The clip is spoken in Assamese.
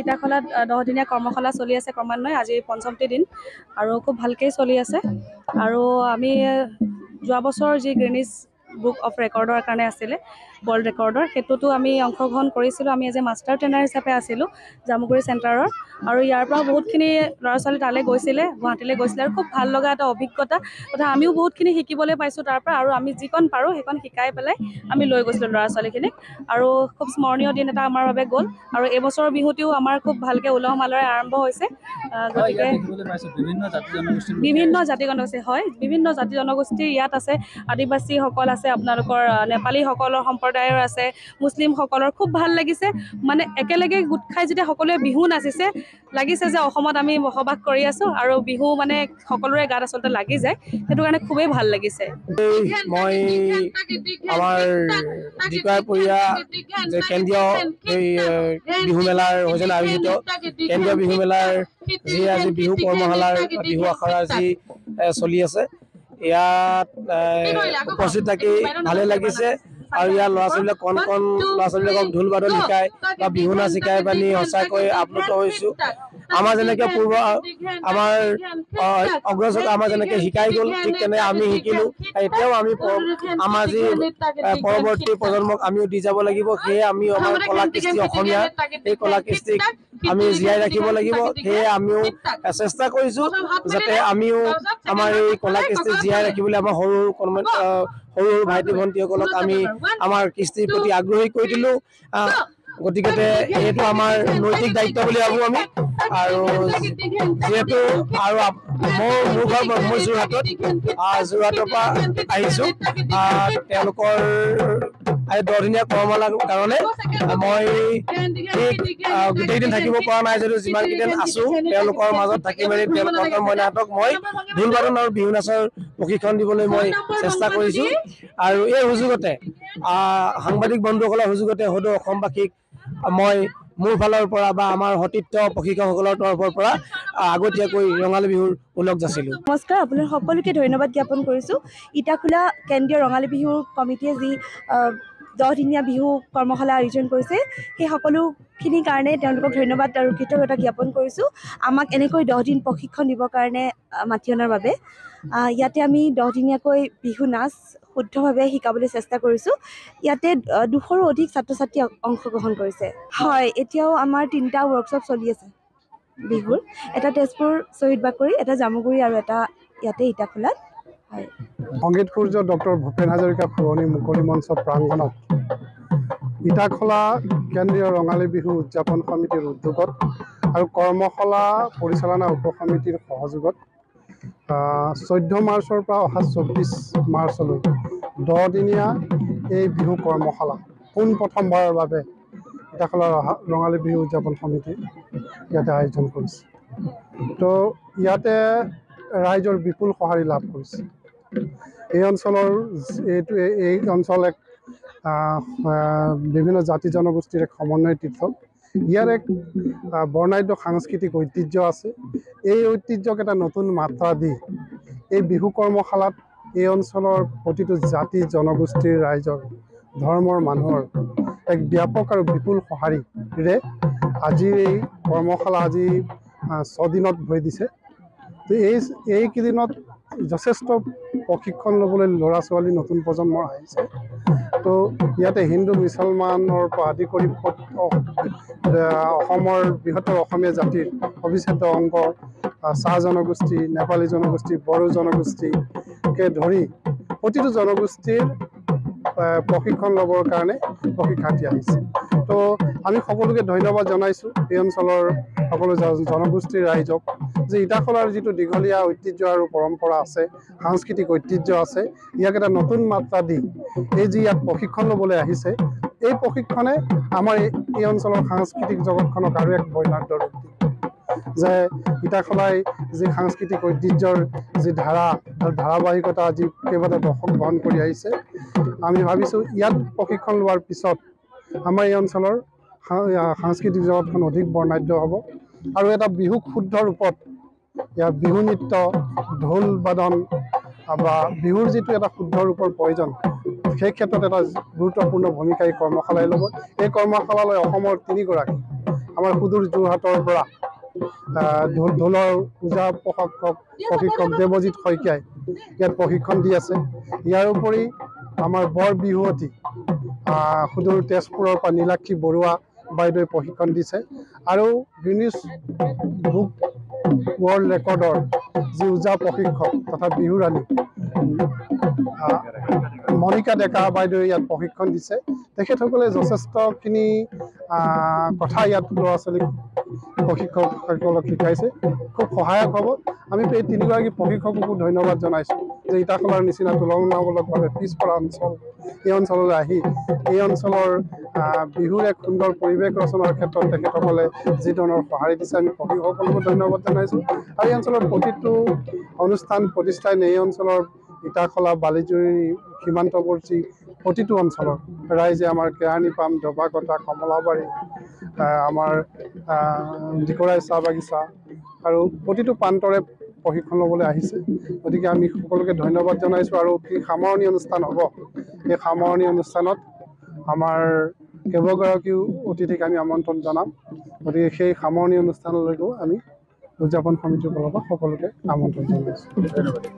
ইটাখলাত 10 দিনীয়া কৰ্মশালা চলি আছে ক্ৰমান্বয়ে আজি পঞ্চমটি দিন আৰু খুব ভালকৈ চলি আছে আৰু আমি যোৱা বছৰ যি গ্ৰিনিজ বুক অফ ৰেকৰ্ডৰ কাৰণে আছিলে ৱৰ্ল্ড ৰেকৰ্ডৰ সেইটোতো আমি অংশগ্ৰহণ কৰিছিলোঁ। আমি এজ এ মাষ্টাৰ ট্ৰেইনাৰ হিচাপে আছিলোঁ জামুগুৰি চেণ্টাৰৰ আৰু ইয়াৰ পৰা বহুতখিনি ল'ৰা ছোৱালী তালৈ গৈছিলে, গুৱাহাটীলৈ গৈছিলে আৰু খুব ভাল লগা এটা অভিজ্ঞতা তথা আমিও বহুতখিনি শিকিবলৈ পাইছোঁ তাৰ পৰা আৰু আমি যিকণ পাৰোঁ সেইকণ শিকাই পেলাই আমি লৈ গৈছিলোঁ ল'ৰা ছোৱালীখিনিক আৰু খুব স্মৰণীয় দিন এটা আমাৰ বাবে গ'ল আৰু এইবছৰৰ বিহুটিও আমাৰ খুব ভালকৈ উলহ মালহেৰে আৰম্ভ হৈছে। গতিকে বিভিন্ন জাতি জনগোষ্ঠী হয়, বিভিন্ন জাতি জনগোষ্ঠীৰ ইয়াত আছে, আদিবাসীসকল আছে, আপোনালোকৰ নেপালীসকলৰ সম্প্ৰদায়ৰ আছে, মুছলিমসকলৰ খুব ভাল লাগিছে। মানে একেলগে গোট খাই যেতিয়া সকলোৱে বিহু নাচিছে লাগিছে যে অসমত আমি বসবাস কৰি আছোঁ আৰু বিহু মানে সকলোৰে গাত আচলতে লাগি যায়, সেইটো কাৰণে খুবেই ভাল লাগিছে। মই আমাৰ ডিকাৰপৰীয়া যে কেন্দ্ৰীয় এই বিহু মেলাৰ সৌজন্যে আয়োজিত কেন্দ্ৰীয় বিহু মেলাৰ যি আজি বিহু কৰ্মশালাৰ বিহু আখৰা যি চলি আছে ইয়াত উপস্থিত থাকি ভালে লাগিছে আৰু ইয়াৰ ল'ৰা ছোৱালীবিলাক কণ ল'ৰা ছোৱালীবিলাকক ঢোল বাদন শিকায় বা বিহু নাচ শিকাই পানি সঁচাকৈ আপ্লুত হৈছোঁ। আমাৰ যেনেকৈ পূৰ্ব আমাৰ অগ্ৰজক আমাৰ যেনেকৈ শিকাই গ'ল ঠিক তেনে আমি শিকিলোঁ। এতিয়াও আমি আমাৰ যি পৰৱৰ্তী প্ৰজন্মক আমিও দি যাব লাগিব। সেয়ে আমি আমাৰ কলা কৃষ্টি অসমীয়া এই কলা কৃষ্টিক আমি জীয়াই ৰাখিব লাগিব। সেয়ে আমিও চেষ্টা কৰিছোঁ যাতে আমিও আমাৰ এই কলা কৃষ্টি জীয়াই ৰাখিবলৈ আমাৰ সৰু সৰু ভাইটি ভণ্টিসকলক আমি আমাৰ কৃষ্টিৰ প্ৰতি আগ্ৰহী কৰি দিলোঁ। গতিকে এইটো আমাৰ নৈতিক দায়িত্ব বুলি ভাবোঁ আমি। আৰু যিহেতু আৰু মোৰ ঘৰ মই যোৰহাটৰ পৰা আহিছোঁ। তেওঁলোকৰ 10 দিনীয়া কৰ্মশালাৰ কাৰণে মই গোটেইদিন থাকিব পৰা নাই যদিও যিমানকেইদিন আছোঁ তেওঁলোকৰ মাজত থাকি মেলি তেওঁলোকৰ মই নাটক মই ঢোল বাদন আৰু বিহু নাচৰ প্ৰশিক্ষণ দিবলৈ মই চেষ্টা কৰিছোঁ। আৰু এই সুযোগতে সাংবাদিক বন্ধুসকলৰ সুযোগতে হয়তো অসমবাসীক মই মোৰ ফালৰ পৰা বা আমাৰ সতীৰ্থ প্ৰশিক্ষকসকলৰ তৰফৰ পৰা আগতীয়াকৈ ৰঙালী বিহুৰ ওলগ যাচিলোঁ। নমস্কাৰ, আপোনালোক সকলোকে ধন্যবাদ জ্ঞাপন কৰিছোঁ। ইটাখোলা কেন্দ্ৰীয় ৰঙালী বিহুৰ কমিটিয়ে যি 10 দিনীয়া বিহু কৰ্মশালা আয়োজন কৰিছে সেই সকলোখিনিৰ কাৰণে তেওঁলোকক ধন্যবাদ আৰু কৃতজ্ঞতা জ্ঞাপন কৰিছোঁ। আমাক এনেকৈ 10 দিন প্ৰশিক্ষণ দিবৰ কাৰণে মাতি অনাৰ বাবে। ইয়াতে আমি 10 দিনীয়াকৈ বিহু নাচ শুদ্ধভাৱে শিকাবলৈ চেষ্টা কৰিছোঁ। ইয়াতে 200ৰো অধিক ছাত্ৰ ছাত্ৰী অংশগ্ৰহণ কৰিছে। হয়, এতিয়াও আমাৰ 3টা ৱৰ্কশ্বপ চলি আছে বিহুৰ, এটা তেজপুৰ শ্বহীদ বাকৰি, এটা জামুগুৰি আৰু এটা ইয়াতে ইটাখোলাত। হয়, সংগীত সূৰ্য ডক্টৰ ভূপেন হাজৰিকা পুৰণি মুকলি মঞ্চ প্ৰাংগণত ইটাখোলা কেন্দ্ৰীয় ৰঙালী বিহু উদযাপন সমিতিৰ উদ্যোগত আৰু কৰ্মশালা পৰিচালনা উপসমিতিৰ সহযোগত 14 মাৰ্চৰ পৰা অহা 24 মাৰ্চলৈ 10 দিনীয়া এই বিহু কৰ্মশালা পোনপ্ৰথমবাৰৰ বাবে ইটাখোলা ৰঙালী বিহু উদযাপন সমিতি ইয়াতে আয়োজন কৰিছে। তো ইয়াতে ৰাইজৰ বিপুল সঁহাৰি লাভ কৰিছে। এই অঞ্চলৰ এই অঞ্চল এক বিভিন্ন জাতি জনগোষ্ঠীৰ এক সমন্বয় তীৰ্থ। ইয়াৰ এক বৰ্ণাঢ্য সাংস্কৃতিক ঐতিহ্য আছে। এই ঐতিহ্যক এটা নতুন মাত্ৰা দি এই বিহু কৰ্মশালাত এই অঞ্চলৰ প্ৰতিটো জাতি জনগোষ্ঠীৰ ৰাইজৰ ধৰ্মৰ মানুহৰ এক ব্যাপক আৰু বিপুল সঁহাৰিৰে আজিৰ এই কৰ্মশালা আজি 6 দিনত ভৰি দিছে। তো এইকেইদিনত যথেষ্ট প্ৰশিক্ষণ ল'বলৈ ল'ৰা ছোৱালী নতুন প্ৰজন্মৰ আহিছে। তো ইয়াতে হিন্দু মুছলমানৰ পৰা আদি কৰি অসমৰ বৃহত্তৰ অসমীয়া জাতিৰ অবিচ্ছেদ্য অংগ চাহ জনগোষ্ঠী, নেপালী জনগোষ্ঠী, বড়ো জনগোষ্ঠীকে ধৰি প্ৰতিটো জনগোষ্ঠীৰ প্ৰশিক্ষণ ল'বৰ কাৰণে প্ৰশিক্ষাৰ্থী আহিছে। তো আমি সকলোকে ধন্যবাদ জনাইছোঁ এই অঞ্চলৰ সকলো জনগোষ্ঠীৰ ৰাইজক যে ইটাখোলাৰ যিটো দীঘলীয়া ঐতিহ্য আৰু পৰম্পৰা আছে, সাংস্কৃতিক ঐতিহ্য আছে, ইয়াক এটা নতুন মাত্ৰা দি এই যি ইয়াত প্ৰশিক্ষণ ল'বলৈ আহিছে এই প্ৰশিক্ষণে আমাৰ এই অঞ্চলৰ সাংস্কৃতিক জগতখনক আৰু এক বৰ্ণাঢ্য ৰূপ দিয়ে। যে ইটাখোলাই যি সাংস্কৃতিক ঐতিহ্যৰ যি ধাৰাবাহিকতা আজি কেইবাটা দশক বহন কৰি আহিছে, আমি ভাবিছোঁ ইয়াত প্ৰশিক্ষণ লোৱাৰ পিছত আমাৰ এই অঞ্চলৰ সাংস্কৃতিক জগতখন অধিক বৰ্ণাঢ্য হ'ব আৰু এটা বিহুক শুদ্ধ ৰূপত ইয়াৰ বিহু নৃত্য, ঢোল বাদন বা বিহুৰ যিটো এটা শুদ্ধ ৰূপৰ প্ৰয়োজন সেই ক্ষেত্ৰত এটা গুৰুত্বপূৰ্ণ ভূমিকা এই কৰ্মশালাই ল'ব। এই কৰ্মশালালৈ অসমৰ 3গৰাকী আমাৰ সুদূৰ যোৰহাটৰ পৰা ঢোলৰ পূজা প্ৰশিক্ষক দেৱজিৎ শইকীয়াই ইয়াত প্ৰশিক্ষণ দি আছে। ইয়াৰ উপৰি আমাৰ বৰ বিহুৱতী সুদূৰ তেজপুৰৰ পৰা নীলাক্ষী বৰুৱা বাইদেৱে প্ৰশিক্ষণ দিছে। আৰু গিনিজ বুক ৱৰ্ল্ড ৰেকৰ্ডৰ যি ওজা প্ৰশিক্ষক তথা বিহুৰাণী মণিকা ডেকা বাইদেৱে ইয়াত প্ৰশিক্ষণ দিছে। তেখেতসকলে যথেষ্টখিনি কথা ইয়াত ল'ৰা ছোৱালীক প্ৰশিক্ষকসকলক শিকাইছে, খুব সহায়ক হ'ব। আমি এই তিনিগৰাকী প্ৰশিক্ষককো ধন্যবাদ জনাইছোঁ যে ইটাখলাৰ নিচিনা তুলনামূলকভাৱে পিছপৰা অঞ্চল এই অঞ্চললৈ আহি এই অঞ্চলৰ বিহুৰ এক সুন্দৰ পৰিৱেশ ৰচনাৰ ক্ষেত্ৰত তেখেতসকলে যি ধৰণৰ সঁহাৰি দিছে আমি প্ৰশিক্ষকসকলকো ধন্যবাদ জনাইছোঁ। আৰু এই অঞ্চলৰ প্ৰতিটো অনুষ্ঠান প্ৰতিষ্ঠান এই অঞ্চলৰ ইটাখলা বালিজুৰি সীমান্তৱৰ্তী প্ৰতিটো অঞ্চলৰ ৰাইজে আমাৰ কেৰাণী পাম ডবাকটা কমলাবাৰী আমাৰ ডিকৰাই চাহ বাগিচা আৰু প্ৰতিটো প্ৰান্তৰে প্ৰশিক্ষণ ল'বলৈ আহিছে। গতিকে আমি সকলোকে ধন্যবাদ জনাইছোঁ। আৰু কি সামৰণি অনুষ্ঠান হ'ব, এই সামৰণি অনুষ্ঠানত আমাৰ কেইবাগৰাকীও অতিথিক আমি আমন্ত্ৰণ জনাম। গতিকে সেই সামৰণি অনুষ্ঠানলৈকেও আমি উদযাপন সমিতিৰ ফালৰ পৰা সকলোকে আমন্ত্ৰণ জনাইছোঁ।